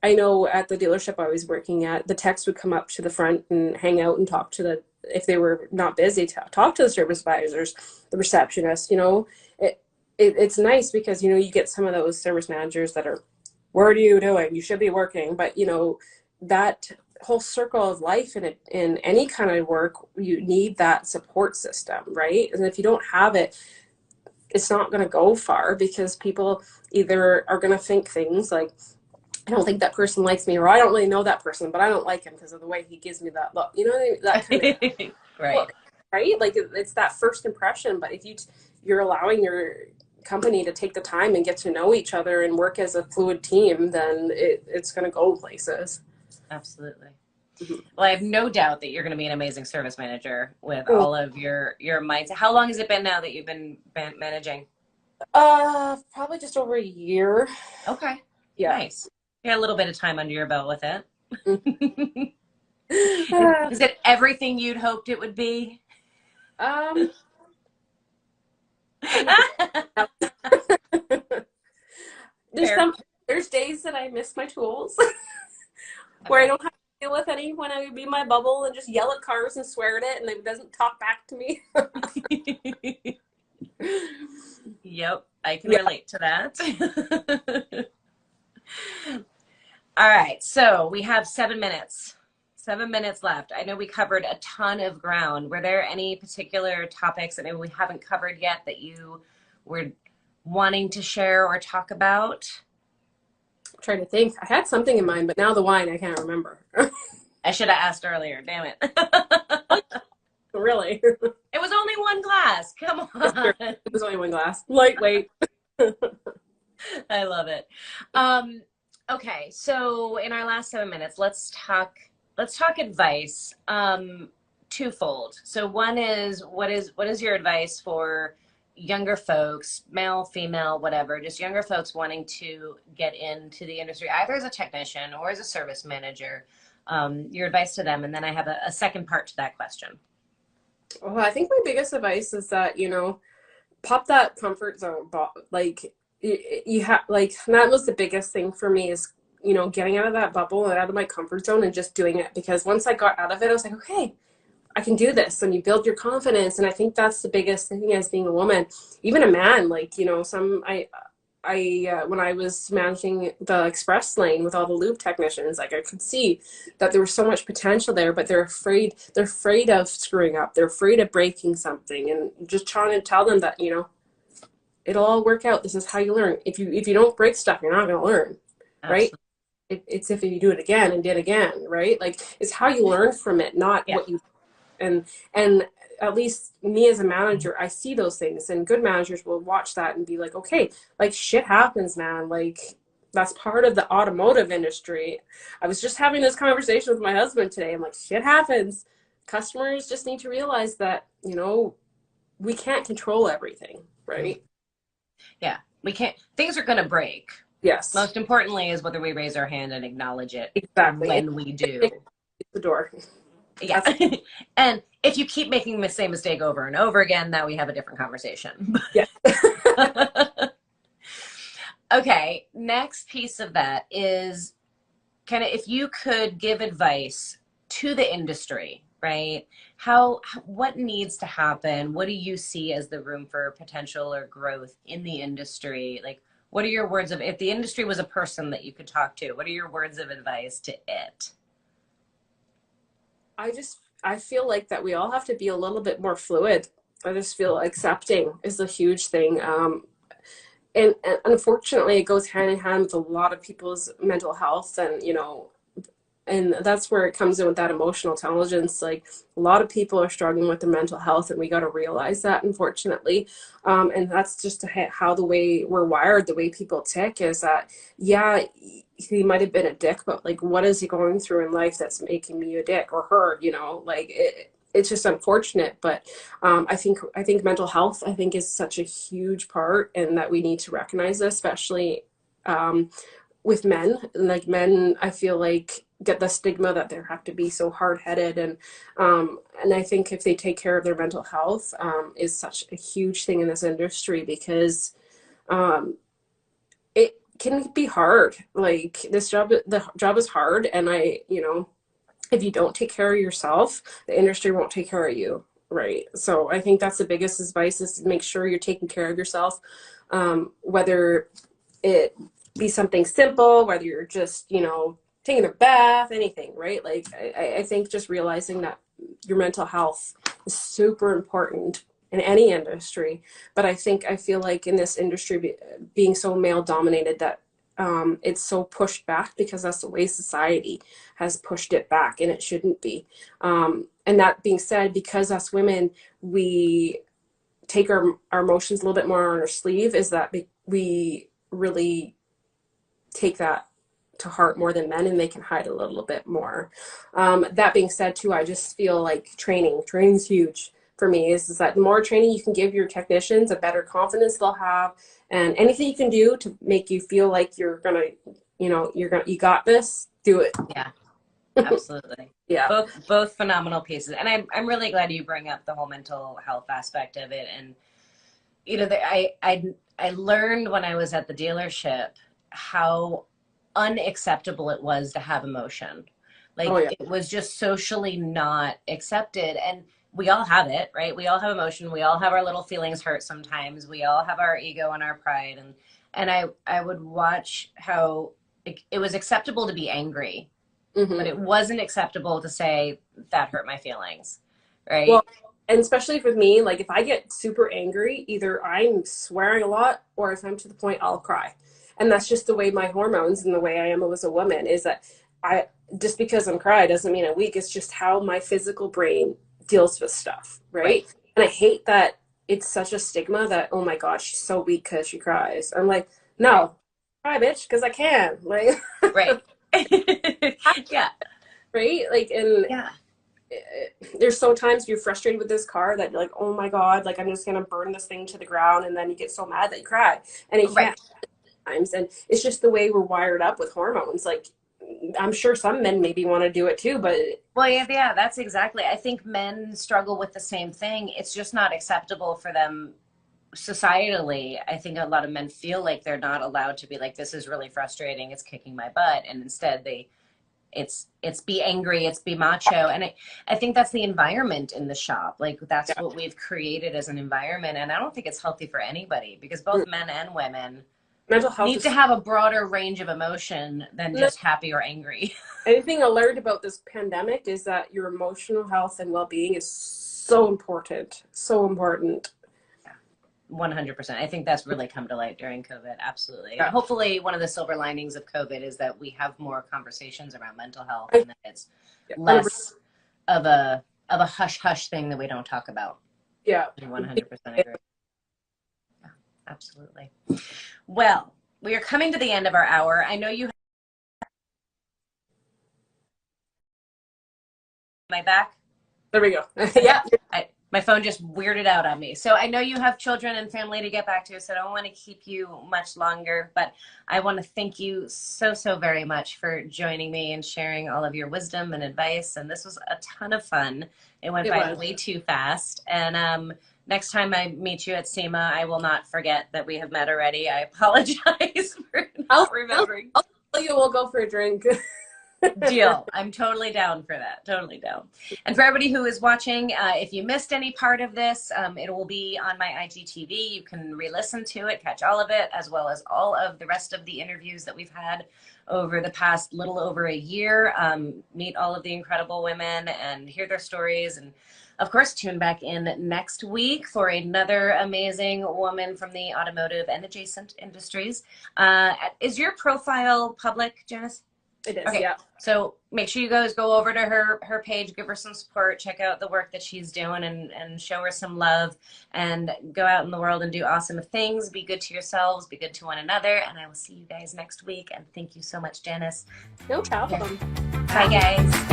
I know at the dealership I was working at, the techs would come up to the front and hang out and talk to if they were not busy, to talk to the service advisors, the receptionist. It's nice because you get some of those service managers that are, what are you doing? You should be working. But that whole circle of life in any kind of work, you need that support system, right? And if you don't have it, it's not going to go far, because people either are going to think things like, I don't think that person likes me, or I don't really know that person, but I don't like him because of the way he gives me that look. You know what I mean? That kind of Right. look, right? Like it's that first impression. But if you're allowing your company to take the time and get to know each other and work as a fluid team, then it's going to go places. Absolutely. Mhm. Well, I have no doubt that you're going to be an amazing service manager with Oh, all of your mindset. How long has it been now that you've been managing? probably just over a year. Okay, Yeah. nice. You got a little bit of time under your belt with it. Mhm. Is it everything you'd hoped it would be? Um, kind of. There's Fair. some there's days that I miss my tools, where I Okay. don't have to deal with anyone. I would be in my bubble and just yell at cars and swear at it, and it doesn't talk back to me. Yep, I can Yeah. relate to that. All right, so we have 7 minutes. 7 minutes left. I know we covered a ton of ground. Were there any particular topics that maybe we haven't covered yet that you were wanting to share or talk about? I'm trying to think. I had something in mind, but now the wine I can't remember. I should have asked earlier. Damn it. Really. It was only one glass. Come It's true. on. It was only one glass. Lightweight. I love it. Okay, so in our last 7 minutes, let's talk advice. Twofold. So one is what is your advice for younger folks, male, female, whatever, just younger folks wanting to get into the industry, either as a technician or as a service manager, your advice to them. And then I have a second part to that question. Well, I think my biggest advice is that, pop that comfort zone. Like you have, like, that was the biggest thing for me, is, getting out of that bubble and out of my comfort zone and just doing it. Because once I got out of it, I was like, okay, I can do this. And you build your confidence. And I think that's the biggest thing as being a woman, even a man. Like, when I was managing the express lane with all the lube technicians, like, I could see that there was so much potential there, but they're afraid of screwing up. They're afraid of breaking something, and just trying to tell them that, it'll all work out. This is how you learn. If you don't break stuff, you're not going to learn, right? Absolutely. It's if you do it again and did again, right? Like, it's how you learn from it, not Yeah. what you, and at least me as a manager, I see those things, and good managers will watch that and be like, okay, like shit happens, man. Like that's part of the automotive industry. I was just having this conversation with my husband today. I'm like, shit happens. Customers just need to realize that, we can't control everything, right? Yeah, we can't. Things are going to break. Yes. Most importantly is whether we raise our hand and acknowledge it Exactly. when we do. The door. Yeah. And if you keep making the same mistake over and over again, now we have a different conversation. Yeah. Okay, next piece of that is kind of if you could give advice to the industry, right? What needs to happen? What do you see as the room for potential or growth in the industry? Like, what are your words of, if the industry was a person that you could talk to, what are your words of advice to it? I feel like that we all have to be a little bit more fluid. I just feel accepting is a huge thing. And unfortunately, it goes hand in hand with a lot of people's mental health, and that's where it comes in with that emotional intelligence. Like a lot of people are struggling with their mental health, and we got to realize that, unfortunately. And that's just how the way we're wired, the way people tick is that, yeah, he might have been a dick, but like, what is he going through in life that's making me a dick or her? It's just unfortunate. But I think mental health, I think, is such a huge part, and that we need to recognize this, especially with men. Like men, I feel like get the stigma that they have to be so hard-headed, and I think if they take care of their mental health, is such a huge thing in this industry, because it can be hard. Like the job is hard, and if you don't take care of yourself, the industry won't take care of you, right? So I think that's the biggest advice, is to make sure you're taking care of yourself, whether it be something simple, whether you're just, taking a bath, anything, right? Like I think just realizing that your mental health is super important in any industry. But I feel like in this industry, being so male dominated, that it's so pushed back, because that's the way society has pushed it back, and it shouldn't be. And that being said, because us women, we take our emotions a little bit more on our sleeve, is that we really take that to heart more than men, and they can hide a little bit more. That being said too, I just feel like training's huge for me, is that the more training you can give your technicians, the better confidence they'll have, and anything you can do to make you feel like you got this, do it. Yeah, absolutely. Yeah. Both phenomenal pieces. And I'm really glad you bring up the whole mental health aspect of it. And, I learned when I was at the dealership how unacceptable it was to have emotion. Like, Oh, yeah. It was just socially not accepted. And we all have it, right? We all have emotion. We all have our little feelings hurt sometimes. We all have our ego and our pride. And I would watch how it was acceptable to be angry, Mm-hmm. but it wasn't acceptable to say that hurt my feelings, right? Well, and especially with me, like if I get super angry, either I'm swearing a lot, or if I'm to the point, I'll cry. And that's just the way my hormones and the way I am as a woman, is that just because I'm crying doesn't mean I'm weak. It's just how my physical brain deals with stuff, right? And I hate that it's such a stigma that, oh my God, she's so weak because she cries. I'm like, no, cry, bitch, because I can. Like, Right. Yeah. Right? Like, and Yeah. There's so times you're frustrated with this car that you're like, oh my God, like I'm just gonna burn this thing to the ground, and then you get so mad that you cry, and you can't times. And it's just the way we're wired up with hormones. Like I'm sure some men maybe want to do it too, but Well, yeah, that's exactly. I think men struggle with the same thing. It's just not acceptable for them societally. I think a lot of men feel like they're not allowed to be like, this is really frustrating, it's kicking my butt. And instead it's be angry, it's be macho. And I think that's the environment in the shop. Like that's what we've created as an environment. And I don't think it's healthy for anybody, because both men and women mental health need to have a broader range of emotion than just happy or angry. Anything I learned about this pandemic is that your emotional health and well-being is so important. So important. 100%. I think that's really come to light during COVID. Absolutely. Yeah. Hopefully one of the silver linings of COVID is that we have more conversations around mental health, and that it's less of a of a hush hush thing that we don't talk about. Yeah. I 100% agree. Yeah, absolutely. Well, we are coming to the end of our hour. I know you have my back. There we go. Yeah. My phone just weirded out on me. So I know you have children and family to get back to, so I don't want to keep you much longer, but I want to thank you so, so very much for joining me and sharing all of your wisdom and advice. And this was a ton of fun. It went by way too fast. And next time I meet you at SEMA, I will not forget that we have met already. I apologize for not remembering. I'll tell you, we'll go for a drink. Deal. I'm totally down for that. Totally down. And for everybody who is watching, if you missed any part of this, it will be on my IGTV. You can re-listen to it, catch all of it, as well as all of the rest of the interviews that we've had over the past little over a year. Meet all of the incredible women and hear their stories. And of course, tune back in next week for another amazing woman from the automotive and adjacent industries. Is your profile public, Jannice? It is, okay. Yeah. So make sure you guys go over to her page, give her some support, check out the work that she's doing, and show her some love, and go out in the world and do awesome things. Be good to yourselves, be good to one another, and I will see you guys next week. And thank you so much, Jannice. No problem. Bye, guys.